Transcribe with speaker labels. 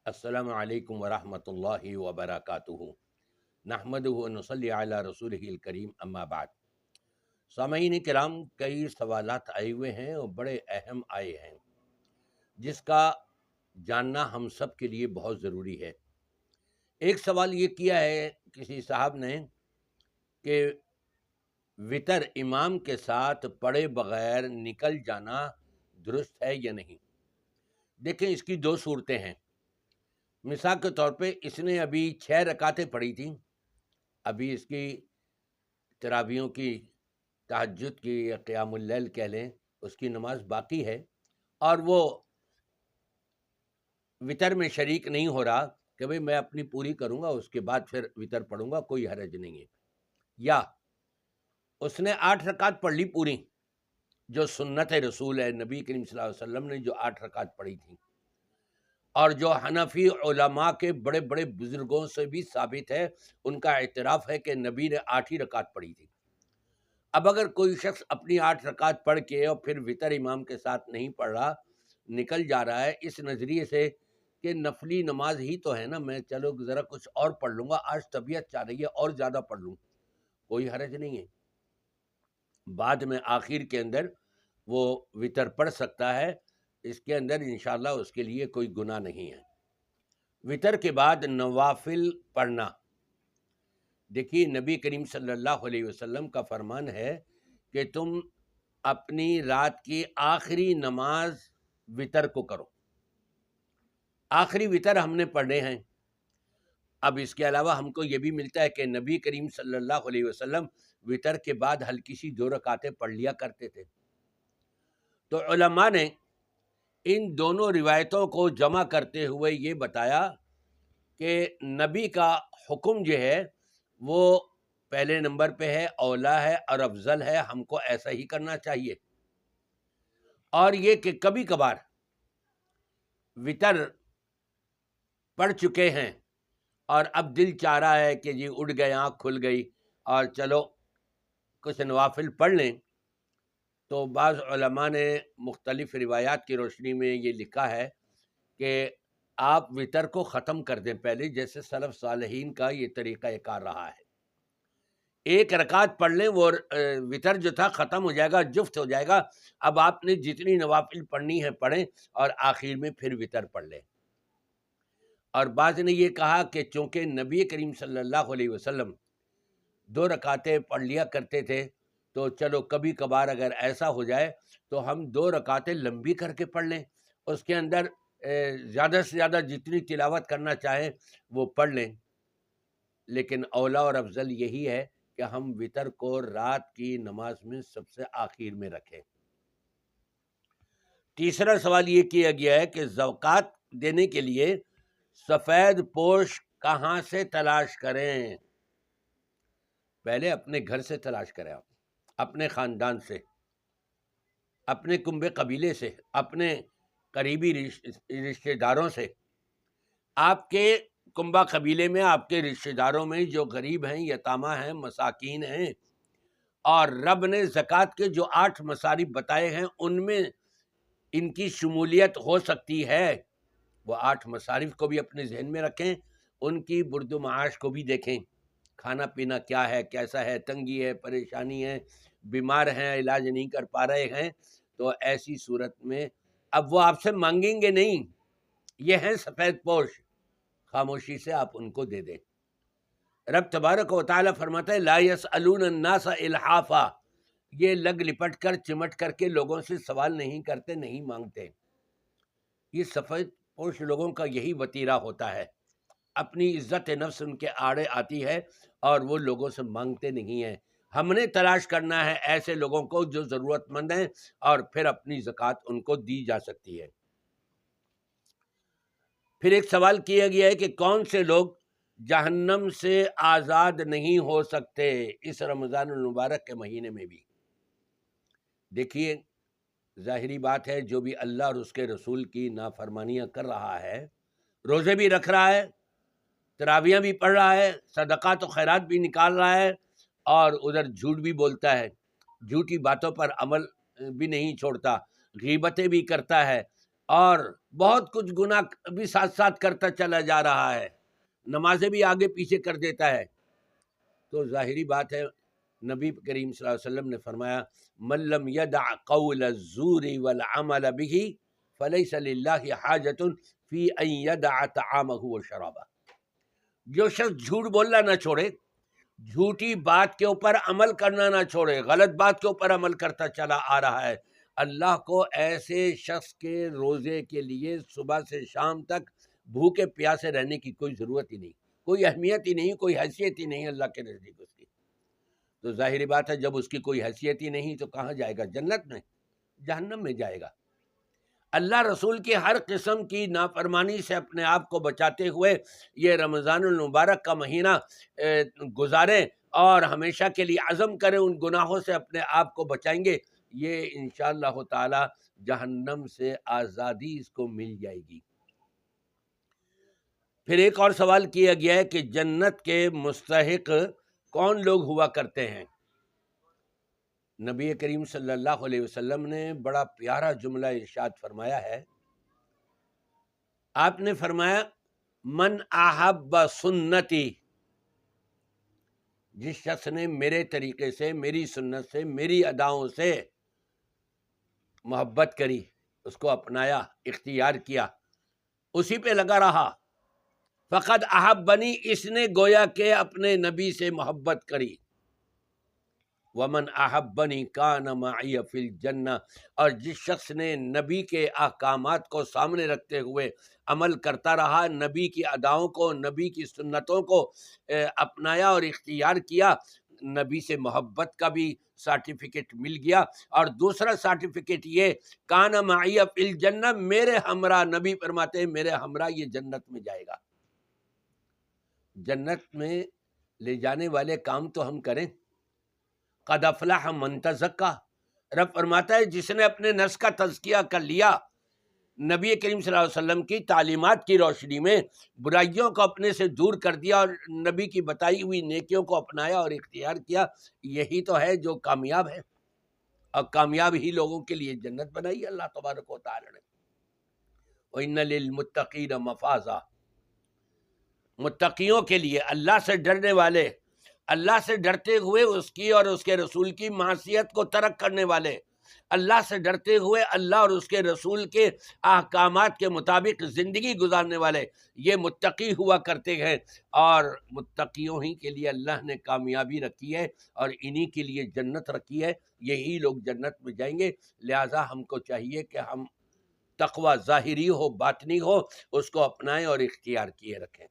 Speaker 1: السلام علیکم ورحمۃ اللہ وبرکاتہ۔ نحمدہ و نصلی علی رسولہ الکریم، اما بعد۔ سامعین کرام، کئی سوالات آئے ہوئے ہیں اور بڑے اہم آئے ہیں، جس کا جاننا ہم سب کے لیے بہت ضروری ہے۔ ایک سوال یہ کیا ہے کسی صاحب نے کہ وطر امام کے ساتھ پڑھے بغیر نکل جانا درست ہے یا نہیں۔ دیکھیں، اس کی دو صورتیں ہیں۔ مثال کے طور پہ اس نے ابھی 6 رکعتیں پڑھی تھیں، ابھی اس کی تراویحوں کی، تہجد کی یا قیام اللیل کہہ لیں، اس کی نماز باقی ہے، اور وہ وطر میں شریک نہیں ہو رہا کہ بھئی میں اپنی پوری کروں گا، اس کے بعد پھر وطر پڑھوں گا، کوئی حرج نہیں ہے۔ یا اس نے 8 رکعت پڑھ لی پوری، جو سنت رسول ہے، نبی کریم صلی اللہ علیہ وسلم نے جو 8 رکعت پڑھی تھیں، اور جو حنفی علماء کے بڑے بڑے بزرگوں سے بھی ثابت ہے، ان کا اعتراف ہے کہ نبی نے 8 ہی رکعت پڑھی تھی۔ اب اگر کوئی شخص اپنی 8 رکعت پڑھ کے اور پھر وطر امام کے ساتھ نہیں پڑھ رہا، نکل جا رہا ہے اس نظریے سے کہ نفلی نماز ہی تو ہے نا، میں چلو ذرا کچھ اور پڑھ لوں گا، آج طبیعت چاہ رہی ہے اور زیادہ پڑھ لوں، کوئی حرج نہیں ہے۔ بعد میں آخر کے اندر وہ وطر پڑھ سکتا ہے، اس کے اندر انشاءاللہ اس کے لیے کوئی گناہ نہیں ہے۔ وطر کے بعد نوافل پڑھنا، دیکھیے نبی کریم صلی اللہ علیہ وسلم کا فرمان ہے کہ تم اپنی رات کی آخری نماز وطر کو کرو۔ آخری وطر ہم نے پڑھنے ہیں۔ اب اس کے علاوہ ہم کو یہ بھی ملتا ہے کہ نبی کریم صلی اللہ علیہ وسلم وطر کے بعد ہلکی سی 2 رکعتیں پڑھ لیا کرتے تھے۔ تو علماء نے ان دونوں روایتوں کو جمع کرتے ہوئے یہ بتایا کہ نبی کا حکم جو ہے وہ پہلے نمبر پہ ہے، اولا ہے اور افضل ہے، ہم کو ایسا ہی کرنا چاہیے۔ اور یہ کہ کبھی کبھار وطر پڑھ چکے ہیں اور اب دل چاہ رہا ہے کہ جی اٹھ گئے، آنکھ کھل گئی اور چلو کچھ نوافل پڑھ لیں، تو بعض علماء نے مختلف روایات کی روشنی میں یہ لکھا ہے کہ آپ وطر کو ختم کر دیں پہلے، جیسے سلف صالحین کا یہ طریقہ کار رہا ہے۔ ایک رکعت پڑھ لیں، وہ وطر جو تھا ختم ہو جائے گا، جفت ہو جائے گا، اب آپ نے جتنی نوافل پڑھنی ہے پڑھیں اور آخر میں پھر وطر پڑھ لیں۔ اور بعض نے یہ کہا کہ چونکہ نبی کریم صلی اللہ علیہ وسلم 2 رکعتیں پڑھ لیا کرتے تھے، تو چلو کبھی کبھار اگر ایسا ہو جائے تو ہم 2 رکعتیں لمبی کر کے پڑھ لیں، اس کے اندر زیادہ سے زیادہ جتنی تلاوت کرنا چاہیں وہ پڑھ لیں۔ لیکن اولا اور افضل یہی ہے کہ ہم وطر کو رات کی نماز میں سب سے آخر میں رکھیں۔ تیسرا سوال یہ کیا گیا ہے کہ زکوٰۃ دینے کے لیے سفید پوش کہاں سے تلاش کریں؟ پہلے اپنے گھر سے تلاش کریں، آپ اپنے خاندان سے، اپنے کنبے قبیلے سے، اپنے قریبی رشتہ داروں سے۔ آپ کے کنبہ قبیلے میں، آپ کے رشتہ داروں میں جو غریب ہیں، یتامہ ہیں، مساکین ہیں، اور رب نے زکوٰۃ کے جو 8 مصارف بتائے ہیں ان میں ان کی شمولیت ہو سکتی ہے، وہ 8 مصارف کو بھی اپنے ذہن میں رکھیں، ان کی برد و معاش کو بھی دیکھیں، کھانا پینا کیا ہے، کیسا ہے، تنگی ہے، پریشانی ہے، بیمار ہیں، علاج نہیں کر پا رہے ہیں، تو ایسی صورت میں اب وہ آپ سے مانگیں گے نہیں، یہ ہیں سفید پوش، خاموشی سے آپ ان کو دے دیں۔ رب تبارک و تعالیٰ فرماتا ہے لا یسألون الناس الحافا، یہ لگ لپٹ کر چمٹ کر کے لوگوں سے سوال نہیں کرتے، نہیں مانگتے۔ یہ سفید پوش لوگوں کا یہی وتیرہ ہوتا ہے، اپنی عزت نفس ان کے آڑے آتی ہے اور وہ لوگوں سے مانگتے نہیں ہیں۔ ہم نے تلاش کرنا ہے ایسے لوگوں کو جو ضرورت مند ہیں، اور پھر اپنی زکوٰۃ ان کو دی جا سکتی ہے۔ پھر ایک سوال کیا گیا ہے کہ کون سے لوگ جہنم سے آزاد نہیں ہو سکتے اس رمضان المبارک کے مہینے میں بھی؟ دیکھیے، ظاہری بات ہے، جو بھی اللہ اور اس کے رسول کی نافرمانیاں کر رہا ہے، روزے بھی رکھ رہا ہے، تراویاں بھی پڑھ رہا ہے، صدقات و خیرات بھی نکال رہا ہے، اور ادھر جھوٹ بھی بولتا ہے، جھوٹی باتوں پر عمل بھی نہیں چھوڑتا، غیبتیں بھی کرتا ہے، اور بہت کچھ گناہ بھی ساتھ ساتھ کرتا چلا جا رہا ہے، نمازیں بھی آگے پیچھے کر دیتا ہے، تو ظاہری بات ہے نبی کریم صلی اللہ علیہ وسلم نے فرمایا من لم يدع قول الزور والعمل به فليس لله حاجة في ان يدع طعامه وشرابه، جو شخص جھوٹ بولنا نہ چھوڑے، جھوٹی بات کے اوپر عمل کرنا نہ چھوڑے، غلط بات کے اوپر عمل کرتا چلا آ رہا ہے، اللہ کو ایسے شخص کے روزے کے لیے صبح سے شام تک بھوکے پیاسے رہنے کی کوئی ضرورت ہی نہیں، کوئی اہمیت ہی نہیں، کوئی حیثیت ہی نہیں اللہ کے نزدیک اس کی۔ تو ظاہری بات ہے جب اس کی کوئی حیثیت ہی نہیں تو کہاں جائے گا؟ جنت میں؟ جہنم میں جائے گا۔ اللہ رسول کی ہر قسم کی نافرمانی سے اپنے آپ کو بچاتے ہوئے یہ رمضان المبارک کا مہینہ گزاریں اور ہمیشہ کے لیے عزم کریں ان گناہوں سے اپنے آپ کو بچائیں گے، یہ انشاءاللہ تعالی جہنم سے آزادی اس کو مل جائے گی۔ پھر ایک اور سوال کیا گیا ہے کہ جنت کے مستحق کون لوگ ہوا کرتے ہیں؟ نبی کریم صلی اللہ علیہ وسلم نے بڑا پیارا جملہ ارشاد فرمایا ہے، آپ نے فرمایا من احب سنتی، جس شخص نے میرے طریقے سے، میری سنت سے، میری اداؤں سے محبت کری، اس کو اپنایا، اختیار کیا، اسی پہ لگا رہا، فقد احبنی، اس نے گویا کہ اپنے نبی سے محبت کری، ومن احبنی کان معی فی الجنہ، اور جس شخص نے نبی کے احکامات کو سامنے رکھتے ہوئے عمل کرتا رہا، نبی کی اداؤں کو، نبی کی سنتوں کو اپنایا اور اختیار کیا، نبی سے محبت کا بھی سرٹیفکیٹ مل گیا، اور دوسرا سرٹیفکیٹ یہ کان معی فی الجنہ، میرے ہمراہ، نبی فرماتے ہیں میرے ہمراہ یہ جنت میں جائے گا۔ جنت میں لے جانے والے کام تو ہم کریں۔ قد افلح من تزکا، رب فرماتا ہے جس نے اپنے نفس کا تزکیہ کر لیا، نبی کریم صلی اللہ علیہ وسلم کی تعلیمات کی روشنی میں برائیوں کو اپنے سے دور کر دیا اور نبی کی بتائی ہوئی نیکیوں کو اپنایا اور اختیار کیا، یہی تو ہے جو کامیاب ہے، اور کامیاب ہی لوگوں کے لیے جنت بنائی اللہ تبارک و تعالی نے۔ وَإِنَّ لِلْمُتَّقِينَ مَفَازًا، متقیوں کے لیے، اللہ سے ڈرنے والے، اللہ سے ڈرتے ہوئے اس کی اور اس کے رسول کی معصیت کو ترک کرنے والے، اللہ سے ڈرتے ہوئے اللہ اور اس کے رسول کے احکامات کے مطابق زندگی گزارنے والے، یہ متقی ہوا کرتے ہیں، اور متقیوں ہی کے لیے اللہ نے کامیابی رکھی ہے اور انہی کے لیے جنت رکھی ہے، یہی لوگ جنت میں جائیں گے۔ لہٰذا ہم کو چاہیے کہ ہم تقوی ظاہری ہو باطنی ہو اس کو اپنائیں اور اختیار کیے رکھیں۔